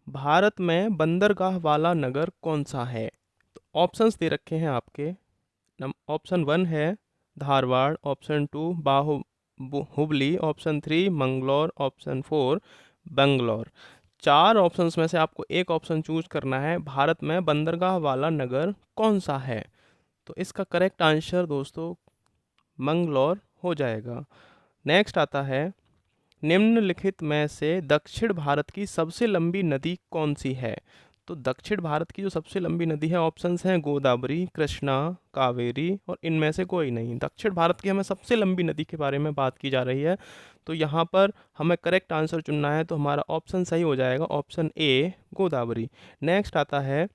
भारत में बंदरगाह वाला नगर कौन सा है? तो ऑप्शंस दे रखे हैं आपके। ऑप्शन 1 है Dharwad, option 2 Hubli, option 3 Mangalore, option 4 Bangalore. चार ऑप्शंस में से आपको एक ऑप्शन चूज करना है। भारत में बंदरगाह वाला नगर कौन सा है? तो इसका करेक्ट आंसर दोस्तों मंगलौर हो जाएगा। नेक्स्ट आता है, निम्नलिखित में से दक्षिण भारत की सबसे लंबी नदी कौन सी है? तो दक्षिण भारत की जो सबसे लंबी नदी है, ऑप्शंस हैं गोदावरी, कृष्णा, कावेरी और इनमें से कोई नहीं। दक्षिण भारत की हमें सबसे लंबी नदी के बारे में बात की जा रही है, तो यहाँ पर हमें करेक्ट आंसर चुनना है, तो हमारा ऑप्शन सही हो जाएगा, ऑप्शन ए गोदावरी। नेक्स्ट आता है,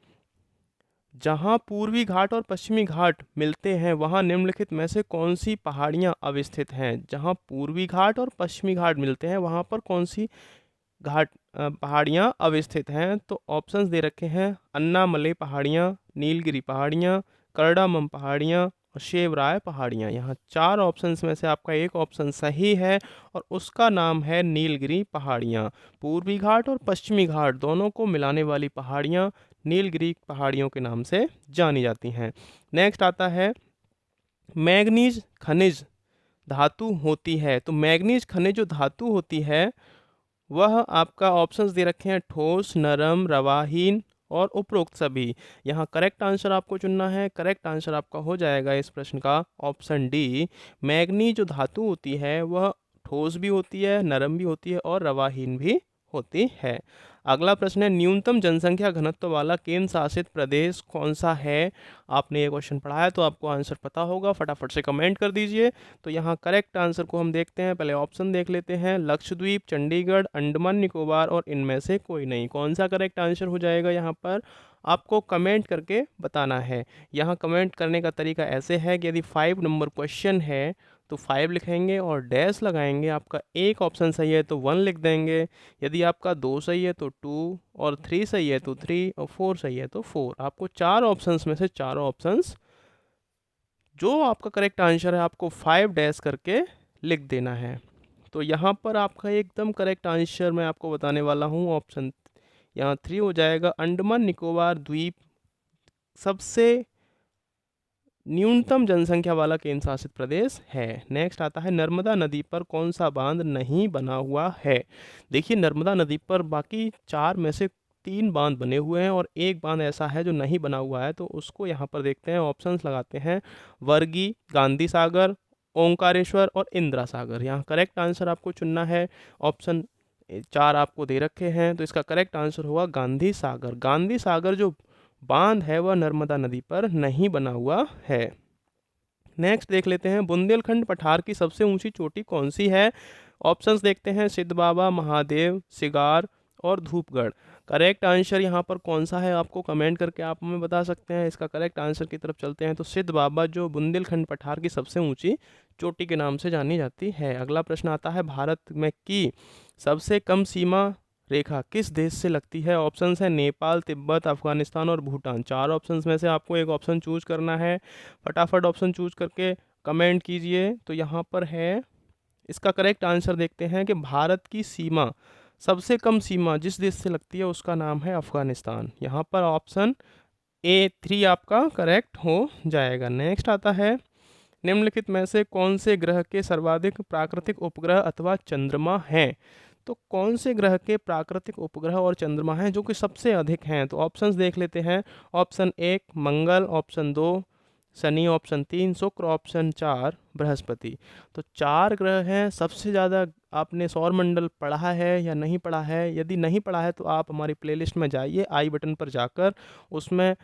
जहाँ पूर्वी घाट और पश्चिमी घाट मिलते हैं वहाँ निम्नलिखित में से कौन सी पहाड़ियाँ अवस्थित हैं? जहाँ पूर्वी घाट और पश्चिमी घाट मिलते हैं वहाँ पर कौन सी पहाड़ियाँ अवस्थित हैं? तो ऑप्शंस दे रखे हैं अन्नामलई पहाड़ियाँ, नीलगिरी पहाड़ियाँ, करडामम पहाड़ियाँ और शेवराय पहाड़ियाँ। यहाँ चार ऑप्शंस में से आपका एक ऑप्शन सही है और उसका नाम है नीलगिरी पहाड़ियाँ। पूर्वी घाट और पश्चिमी घाट दोनों को मिलाने वाली पहाड़ियाँ नीलगिरी पहाड़ियों के नाम से जानी जाती हैं। नेक्स्ट आता है, मैग्नीज खनिज धातु होती है। तो मैग्नीज खनिज जो धातु होती है वह आपका ऑप्शंस दे रखे हैं ठोस, नरम, रवाहीन और उपरोक्त सभी। यहाँ करेक्ट आंसर आपको चुनना है। करेक्ट आंसर आपका हो जाएगा इस प्रश्न का ऑप्शन डी। मैग्नीज जो धातु होती है वह ठोस भी होती है, नरम भी होती है और रवाहीन भी होती है। अगला प्रश्न है, न्यूनतम जनसंख्या घनत्व वाला केंद्र शासित प्रदेश कौन सा है? आपने ये क्वेश्चन पढ़ा है तो आपको आंसर पता होगा, फटाफट से कमेंट कर दीजिए। तो यहाँ करेक्ट आंसर को हम देखते हैं। पहले ऑप्शन देख लेते हैं, लक्षद्वीप, चंडीगढ़, अंडमान निकोबार और इनमें से कोई नहीं। कौन सा करेक्ट आंसर हो जाएगा यहाँ पर आपको कमेंट करके बताना है। यहाँ कमेंट करने का तरीका ऐसे है कि यदि 5 नंबर क्वेश्चन है तो 5 लिखेंगे और डैश लगाएंगे। आपका एक ऑप्शन सही है तो 1 लिख देंगे, यदि आपका 2 सही है तो 2 और 3 सही है तो 3 और 4 सही है तो 4। आपको चार ऑप्शंस में से चारों ऑप्शंस जो आपका करेक्ट आंसर है आपको 5 डैश करके लिख देना है। तो यहाँ पर आपका एकदम करेक्ट आंसर मैं आपको बताने वाला हूँ, ऑप्शन यहाँ 3 हो जाएगा। अंडमान निकोबार द्वीप सबसे न्यूनतम जनसंख्या वाला केंद्र शासित प्रदेश है। नेक्स्ट आता है, नर्मदा नदी पर कौन सा बांध नहीं बना हुआ है? देखिए, नर्मदा नदी पर बाकी चार में से 3 बांध बने हुए हैं और एक बांध ऐसा है जो नहीं बना हुआ है, तो उसको यहाँ पर देखते हैं। ऑप्शंस लगाते हैं, वर्गी, गांधी सागर, ओंकारेश्वर और इंदिरा सागर। यहाँ करेक्ट आंसर आपको चुनना है। ऑप्शन चार आपको दे रखे हैं, तो इसका करेक्ट आंसर होगा गांधी सागर। गांधी सागर जो बांध है वह नर्मदा नदी पर नहीं बना हुआ है। नेक्स्ट देख लेते हैं, बुंदेलखंड पठार की सबसे ऊंची चोटी कौन सी है? ऑप्शंस देखते हैं, सिद्ध बाबा, महादेव, सिगार और धूपगढ़। करेक्ट आंसर यहाँ पर कौन सा है आपको कमेंट करके आप हमें बता सकते हैं। इसका करेक्ट आंसर की तरफ चलते हैं, तो सिद्ध बाबा जो बुंदेलखंड पठार की सबसे ऊंची चोटी के नाम से जानी जाती है। अगला प्रश्न आता है, भारत में की सबसे कम सीमा रेखा किस देश से लगती है? ऑप्शंस है नेपाल, तिब्बत, अफगानिस्तान और भूटान। चार ऑप्शंस में से आपको एक ऑप्शन चूज करना है। फटाफट ऑप्शन चूज करके कमेंट कीजिए। तो यहाँ पर है, इसका करेक्ट आंसर देखते हैं कि भारत की सीमा, सबसे कम सीमा जिस देश से लगती है उसका नाम है अफगानिस्तान। यहाँ पर ऑप्शन A3 आपका करेक्ट हो जाएगा। नेक्स्ट आता है, निम्नलिखित में से कौन से ग्रह के सर्वाधिक प्राकृतिक उपग्रह अथवा चंद्रमा हैं? तो कौन से ग्रह के प्राकृतिक उपग्रह और चंद्रमा हैं जो कि सबसे अधिक हैं? तो ऑप्शंस देख लेते हैं। ऑप्शन 1 मंगल, ऑप्शन 2 शनि, ऑप्शन 3 शुक्र, ऑप्शन 4 बृहस्पति। तो चार ग्रह हैं। सबसे ज़्यादा आपने सौरमंडल पढ़ा है या नहीं पढ़ा है? यदि नहीं पढ़ा है तो आप हमारी प्लेलिस्ट में जाइए, आई बटन पर जाकर उसमें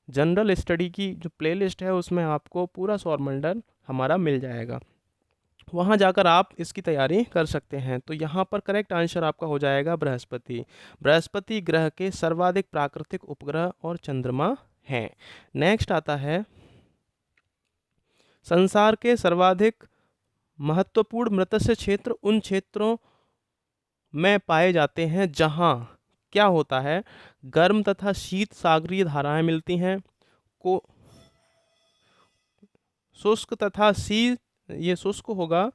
जनरल स्टडी की जो प्लेलिस्ट है उसमें आपको पूरा सौरमंडल हमारा मिल जाएगा, वहाँ जाकर आप इसकी तैयारी कर सकते हैं। तो यहाँ पर करेक्ट आंसर आपका हो जाएगा बृहस्पति। बृहस्पति ग्रह के सर्वाधिक प्राकृतिक उपग्रह और चंद्रमा हैं। नेक्स्ट आता है, संसार के सर्वाधिक महत्वपूर्ण मत्स्य क्षेत्र उन क्षेत्रों में पाए जाते हैं जहाँ क्या होता है, गर्म तथा शीत सागरीय धाराएं मिलती हैं, को शुष्क तथा शीत, ये शुष्क होगा,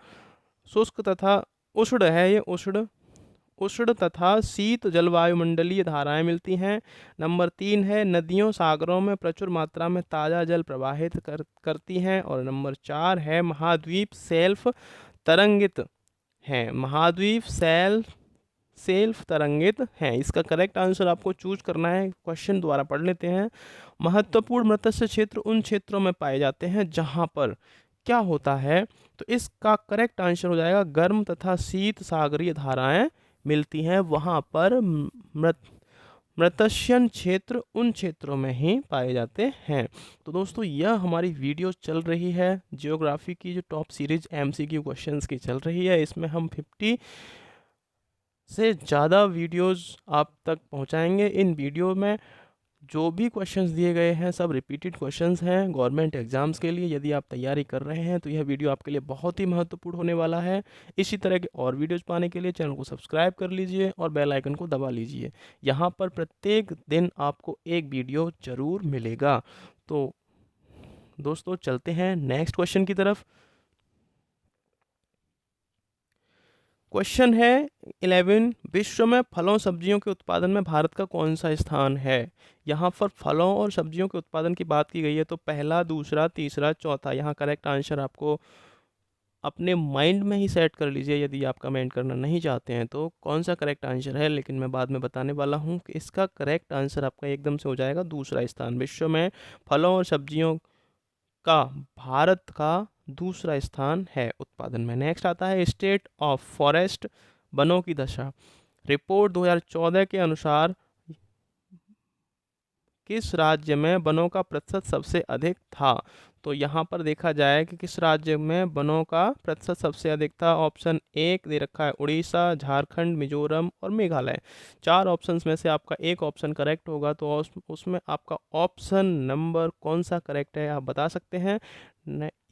शुष्क तथा उष्ण है, ये उष्ण उष्ण तथा शीत जलवायुमंडलीय धाराएं मिलती हैं। नंबर 3 है नदियों सागरों में प्रचुर मात्रा में ताज़ा जल प्रवाहित करती हैं। और नंबर 4 है महाद्वीप सेल्फ तरंगित हैं। महाद्वीप सेल्फ तरंगित हैं। इसका करेक्ट आंसर आपको चूज करना है। क्वेश्चन दोबारा पढ़ लेते हैं। महत्वपूर्ण मत्स्य क्षेत्र उन क्षेत्रों में पाए जाते हैं जहां पर क्या होता है, तो इसका करेक्ट आंसर हो जाएगा गर्म तथा शीत सागरीय धाराएं मिलती हैं, वहां पर मत्स्य क्षेत्र उन क्षेत्रों में ही पाए जाते हैं। तो दोस्तों यह हमारी वीडियो चल रही है जियोग्राफी की, जो टॉप सीरीज एमसीक्यू क्वेश्चंस की चल रही है। इसमें हम 50 से ज़्यादा वीडियोस आप तक पहुंचाएंगे। इन वीडियो में जो भी क्वेश्चंस दिए गए हैं सब रिपीटेड क्वेश्चंस हैं गवर्नमेंट एग्जाम्स के लिए। यदि आप तैयारी कर रहे हैं तो यह वीडियो आपके लिए बहुत ही महत्वपूर्ण होने वाला है। इसी तरह के और वीडियोस पाने के लिए चैनल को सब्सक्राइब कर लीजिए और बेल आइकन को दबा लीजिए। यहाँ पर प्रत्येक दिन आपको एक वीडियो ज़रूर मिलेगा। तो दोस्तों चलते हैं नेक्स्ट क्वेश्चन की तरफ। क्वेश्चन है 11, विश्व में फलों सब्जियों के उत्पादन में भारत का कौन सा स्थान है। यहाँ पर फलों और सब्जियों के उत्पादन की बात की गई है, तो पहला, दूसरा, तीसरा, चौथा, यहाँ करेक्ट आंसर आपको अपने माइंड में ही सेट कर लीजिए। यदि आप कमेंट करना नहीं चाहते हैं तो कौन सा करेक्ट आंसर है, लेकिन मैं बाद में बताने वाला हूँ कि इसका करेक्ट आंसर आपका एकदम से हो जाएगा दूसरा स्थान। विश्व में फलों और सब्जियों का भारत का दूसरा स्थान है उत्पादन में। नेक्स्ट आता है स्टेट ऑफ फॉरेस्ट, वनों की दशा। रिपोर्ट 2014 के अनुसार किस राज्य में वनों का प्रतिशत सबसे अधिक था। तो यहाँ पर देखा जाए कि किस राज्य में वनों का प्रतिशत सबसे अधिक था। ऑप्शन 1 दे रखा है उड़ीसा, झारखंड, मिजोरम और मेघालय। 4 ऑप्शंस में से आपका एक ऑप्शन करेक्ट होगा, तो उसमें आपका ऑप्शन नंबर कौन सा करेक्ट है आप बता सकते हैं।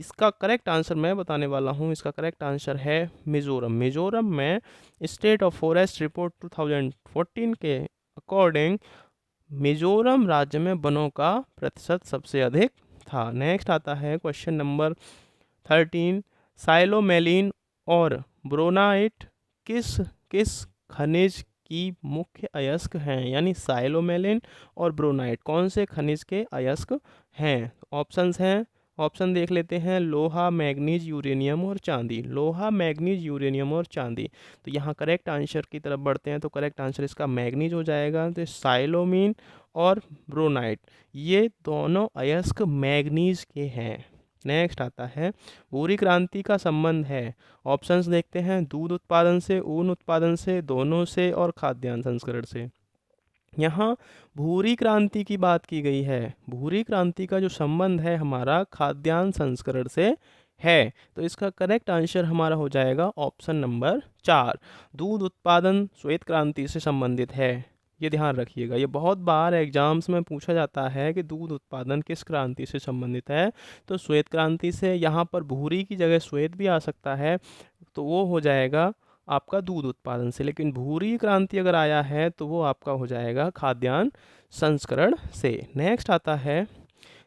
इसका करेक्ट आंसर मैं बताने वाला हूँ। इसका करेक्ट आंसर है मिजोरम। मिजोरम में स्टेट ऑफ फॉरेस्ट रिपोर्ट 2014 के अकॉर्डिंग मिजोरम राज्य में वनों का प्रतिशत सबसे अधिक था। नेक्स्ट आता है क्वेश्चन नंबर 13, साइलोमेलिन और ब्रोनाइट किस किस खनिज की मुख्य अयस्क हैं। यानी साइलोमेलिन और ब्रोनाइट कौन से खनिज के अयस्क हैं। ऑप्शंस हैं, ऑप्शन देख लेते हैं। लोहा, मैग्नीज, यूरेनियम और चांदी। लोहा, मैग्नीज, यूरेनियम और चांदी। तो यहाँ करेक्ट आंसर की तरफ बढ़ते हैं, तो करेक्ट आंसर इसका मैग्नीज हो जाएगा। तो साइलोमीन और ब्रोनाइट ये दोनों अयस्क मैग्नीज के हैं। नेक्स्ट आता है भूरी क्रांति का संबंध है। ऑप्शंस देखते हैं। दूध उत्पादन से, ऊन उत्पादन से, दोनों से और खाद्यान्न संस्करण से। यहाँ भूरी क्रांति की बात की गई है। भूरी क्रांति का जो संबंध है हमारा खाद्यान्न संस्करण से है। तो इसका करेक्ट आंसर हमारा हो जाएगा ऑप्शन नंबर 4, दूध उत्पादन श्वेत क्रांति से संबंधित है। ये ध्यान रखिएगा, ये बहुत बार एग्जाम्स में पूछा जाता है कि दूध उत्पादन किस क्रांति से संबंधित है। तो श्वेत क्रांति से। यहाँ पर भूरी की जगह श्वेत भी आ सकता है, तो वो हो जाएगा आपका दूध उत्पादन से। लेकिन भूरी क्रांति अगर आया है तो वो आपका हो जाएगा खाद्यान्न संस्करण से। नेक्स्ट आता है,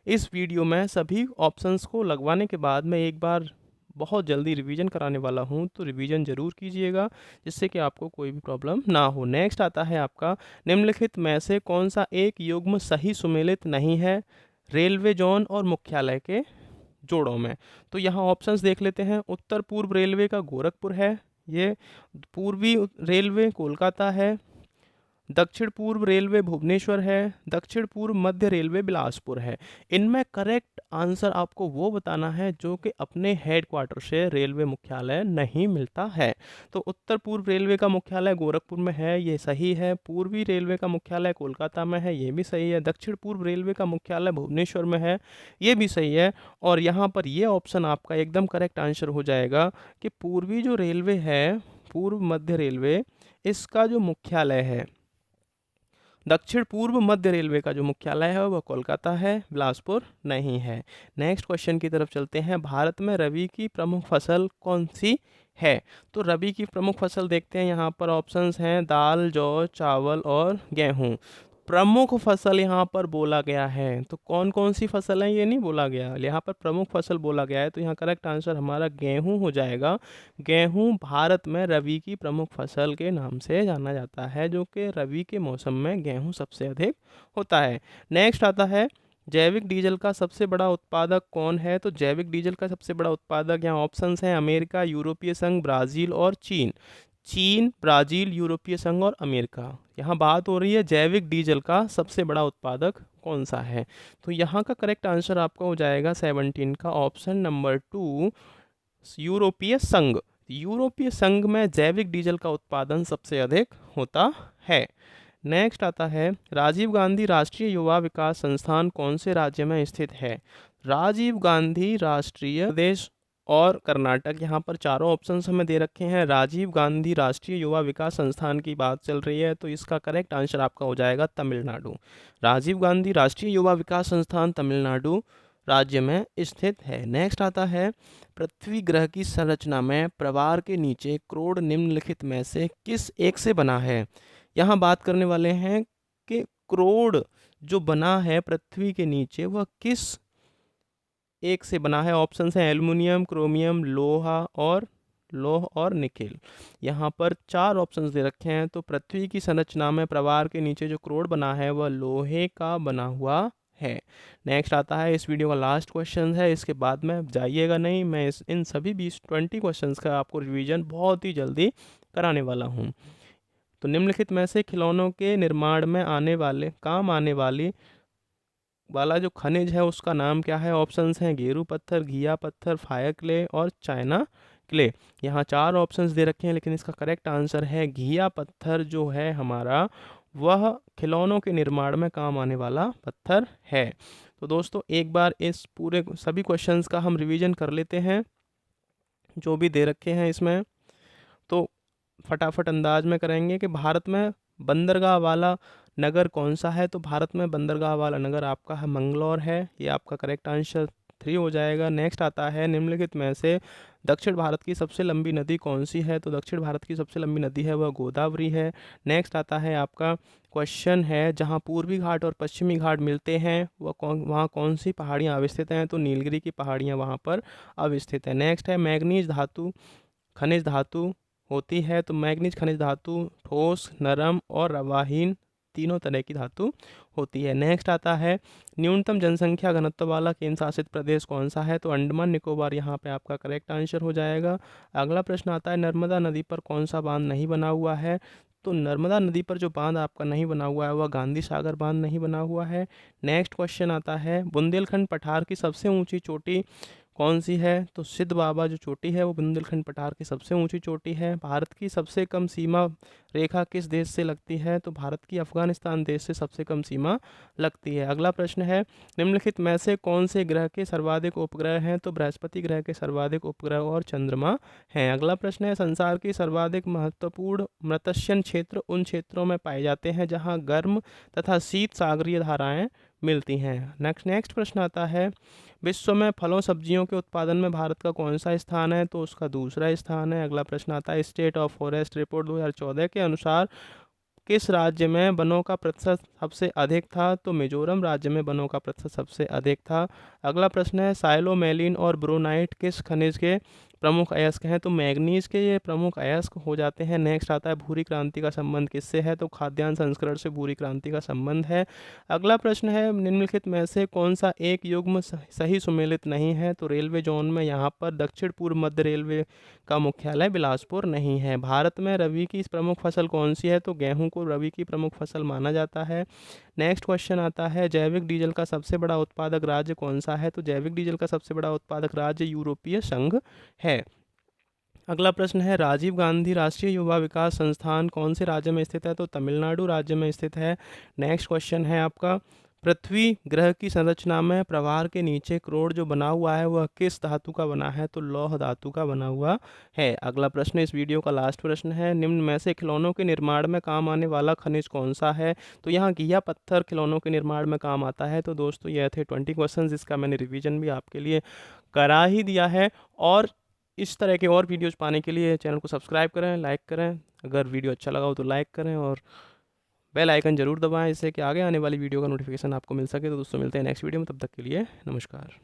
इस वीडियो में सभी ऑप्शंस को लगवाने के बाद मैं एक बार बहुत जल्दी रिवीजन कराने वाला हूं, तो रिवीजन ज़रूर कीजिएगा जिससे कि आपको कोई भी प्रॉब्लम ना हो। नेक्स्ट आता है आपका, निम्नलिखित में से कौन सा एक युग्म सही सुमेलित नहीं है रेलवे जोन और मुख्यालय के जोड़ों में। तो यहाँ ऑप्शंस देख लेते हैं। उत्तर पूर्व रेलवे का गोरखपुर है, ये पूर्वी रेलवे कोलकाता है, दक्षिण पूर्व रेलवे भुवनेश्वर है, दक्षिण पूर्व मध्य रेलवे बिलासपुर है। इनमें करेक्ट आंसर आपको वो बताना है जो कि अपने हेडक्वार्टर से रेलवे मुख्यालय नहीं मिलता है। तो उत्तर पूर्व रेलवे का मुख्यालय गोरखपुर में है, ये सही है। पूर्वी रेलवे का मुख्यालय कोलकाता में है, ये भी सही है। दक्षिण पूर्व रेलवे का मुख्यालय भुवनेश्वर में है, ये भी सही है। और यहाँ पर ये ऑप्शन आपका एकदम करेक्ट आंसर हो जाएगा कि पूर्वी जो रेलवे है, पूर्व मध्य रेलवे, इसका जो मुख्यालय है, दक्षिण पूर्व मध्य रेलवे का जो मुख्यालय है वह कोलकाता है, बिलासपुर नहीं है। नेक्स्ट क्वेश्चन की तरफ चलते हैं। भारत में रबी की प्रमुख फसल कौन सी है। तो रबी की प्रमुख फसल देखते हैं। यहाँ पर ऑप्शंस हैं दाल, जौ, चावल और गेहूँ। प्रमुख फसल यहाँ पर बोला गया है, तो कौन कौन सी फसल है ये नहीं बोला गया, यहाँ पर प्रमुख फसल बोला गया है, तो यहाँ करेक्ट आंसर हमारा गेहूं हो जाएगा। गेहूं भारत में रबी की प्रमुख फसल के नाम से जाना जाता है, जो कि रबी के मौसम में गेहूं सबसे अधिक होता है। नेक्स्ट आता है जैविक डीजल का सबसे बड़ा उत्पादक कौन है, तो जैविक डीजल का सबसे बड़ा उत्पादक यहाँ ऑप्शंस हैं अमेरिका, यूरोपीय संघ, ब्राज़ील और चीन। चीन, ब्राज़ील, यूरोपीय संघ और अमेरिका। यहाँ बात हो रही है जैविक डीजल का सबसे बड़ा उत्पादक कौन सा है, तो यहाँ का करेक्ट आंसर आपका हो जाएगा 17 का ऑप्शन नंबर 2 यूरोपीय संघ। यूरोपीय संघ में जैविक डीजल का उत्पादन सबसे अधिक होता है। नेक्स्ट आता है राजीव गांधी राष्ट्रीय युवा विकास संस्थान कौन से राज्य में स्थित है। राजीव गांधी राष्ट्रीय प्रदेश और कर्नाटक, यहाँ पर चारों ऑप्शंस हमें दे रखे हैं। राजीव गांधी राष्ट्रीय युवा विकास संस्थान की बात चल रही है, तो इसका करेक्ट आंसर आपका हो जाएगा तमिलनाडु। राजीव गांधी राष्ट्रीय युवा विकास संस्थान तमिलनाडु राज्य में स्थित है। नेक्स्ट आता है पृथ्वी ग्रह की संरचना में प्रवार के नीचे क्रोड निम्नलिखित में से किस एक से बना है। यहाँ बात करने वाले हैं कि क्रोड जो बना है पृथ्वी के नीचे वह किस एक से बना है। ऑप्शंस हैं एल्युमिनियम, क्रोमियम, लौह और निकेल। यहाँ पर 4 ऑप्शंस दे रखे हैं, तो पृथ्वी की संरचना में प्रवार के नीचे जो क्रोड बना है वह लोहे का बना हुआ है। नेक्स्ट आता है इस वीडियो का लास्ट क्वेश्चन है, इसके बाद में जाइएगा नहीं, मैं इन सभी 20 क्वेश्चंस का आपको रिवीजन बहुत ही जल्दी कराने वाला हूँ। तो निम्नलिखित में से खिलौनों के निर्माण में काम आने वाला जो खनिज है उसका नाम क्या है। ऑप्शंस हैं गेरू पत्थर, घिया पत्थर, फायर क्ले और चाइना क्ले। यहाँ 4 ऑप्शंस दे रखे हैं, लेकिन इसका करेक्ट आंसर है घिया पत्थर जो है हमारा, वह खिलौनों के निर्माण में काम आने वाला पत्थर है। तो दोस्तों एक बार इस पूरे सभी क्वेश्चंस का हम रिवीजन कर लेते हैं जो भी दे रखे हैं इसमें, तो फटाफट अंदाज में करेंगे कि भारत में बंदरगाह वाला नगर कौन सा है। तो भारत में बंदरगाह वाला नगर आपका है मंगलौर है, ये आपका करेक्ट आंसर 3 हो जाएगा। नेक्स्ट आता है निम्नलिखित में से दक्षिण भारत की सबसे लंबी नदी कौन सी है, तो दक्षिण भारत की सबसे लंबी नदी है वह गोदावरी है। नेक्स्ट आता है आपका क्वेश्चन है जहाँ पूर्वी घाट और पश्चिमी घाट मिलते हैं वहाँ कौन सी पहाड़ियाँ अवस्थित हैं, तो नीलगिरी की पहाड़ियाँ वहाँ पर अवस्थित है। नेक्स्ट है मैग्नीज धातु खनिज धातु होती है, तो मैग्नीज खनिज धातु ठोस, नरम और रवाहीन तीनों तरह की धातु होती है। नेक्स्ट आता है न्यूनतम जनसंख्या घनत्व वाला केंद्र शासित प्रदेश कौन सा है, तो अंडमान निकोबार यहाँ पे आपका करेक्ट आंसर हो जाएगा। अगला प्रश्न आता है नर्मदा नदी पर कौन सा बांध नहीं बना हुआ है, तो नर्मदा नदी पर जो बांध आपका नहीं बना हुआ है वह गांधी सागर बांध नहीं बना हुआ है। नेक्स्ट क्वेश्चन आता है बुंदेलखंड पठार की सबसे ऊंची चोटी कौन सी है, तो सिद्ध बाबा जो चोटी है वो बुंदेलखंड पठार की सबसे ऊंची चोटी है। भारत की सबसे कम सीमा रेखा किस देश से लगती है, तो भारत की अफगानिस्तान देश से सबसे कम सीमा लगती है। अगला प्रश्न है निम्नलिखित में से कौन से ग्रह के सर्वाधिक उपग्रह हैं, तो बृहस्पति ग्रह के सर्वाधिक उपग्रह और चंद्रमा हैं। अगला प्रश्न है संसार की सर्वाधिक महत्वपूर्ण मत्स्य क्षेत्र उन क्षेत्रों में पाए जाते हैं जहाँ गर्म तथा शीत सागरीय धाराएं मिलती हैं। नेक्स्ट प्रश्न आता है विश्व में फलों सब्जियों के उत्पादन में भारत का कौन सा स्थान है, तो उसका दूसरा स्थान है। अगला प्रश्न आता है स्टेट ऑफ फॉरेस्ट रिपोर्ट 2014 के अनुसार किस राज्य में वनों का प्रतिशत सबसे अधिक था, तो मिजोरम राज्य में वनों का प्रतिशत सबसे अधिक था। अगला प्रश्न है साइलोमेलिन और ब्रोनाइट किस खनिज के प्रमुख अयस्क हैं, तो मैग्नीज के ये प्रमुख अयस्क हो जाते हैं। नेक्स्ट आता है भूरी क्रांति का संबंध किससे है, तो खाद्यान्न संस्करण से भूरी क्रांति का संबंध है। अगला प्रश्न है निम्नलिखित में से कौन सा एक युग्म सही सुमेलित नहीं है, तो रेलवे जोन में यहाँ पर दक्षिण पूर्व मध्य रेलवे का मुख्यालय बिलासपुर नहीं है। भारत में रबी की प्रमुख फसल कौन सी है, तो गेहूं को रबी की प्रमुख फसल माना जाता है। नेक्स्ट क्वेश्चन आता है जैविक डीजल का सबसे बड़ा उत्पादक राज्य कौन सा है, तो जैविक डीजल का सबसे बड़ा उत्पादक राज्य यूरोपीय संघ है। अगला प्रश्न है राजीव गांधी राष्ट्रीय युवा विकास संस्थान कौन से राज्य में स्थित है, तो तमिलनाडु राज्य में स्थित है। नेक्स्ट क्वेश्चन है आपका पृथ्वी ग्रह की संरचना में प्रवार के नीचे क्रोड जो बना हुआ है वह किस धातु का बना है, तो लौह धातु का बना हुआ है। अगला प्रश्न इस वीडियो का लास्ट प्रश्न है निम्न में से खिलौनों के निर्माण में काम आने वाला खनिज कौन सा है, तो यहाँ घिया पत्थर खिलौनों के निर्माण में काम आता है। तो दोस्तों यह थे 20 क्वेश्चन जिसका मैंने रिवीजन भी आपके लिए करा ही दिया है, और इस तरह के और वीडियोज़ पाने के लिए चैनल को सब्सक्राइब करें, लाइक करें, अगर वीडियो अच्छा लगा हो तो लाइक करें, और बेल आइकन जरूर दबाएं जिससे कि आगे आने वाली वीडियो का नोटिफिकेशन आपको मिल सके। तो दोस्तों मिलते हैं नेक्स्ट वीडियो में, तब तक के लिए नमस्कार।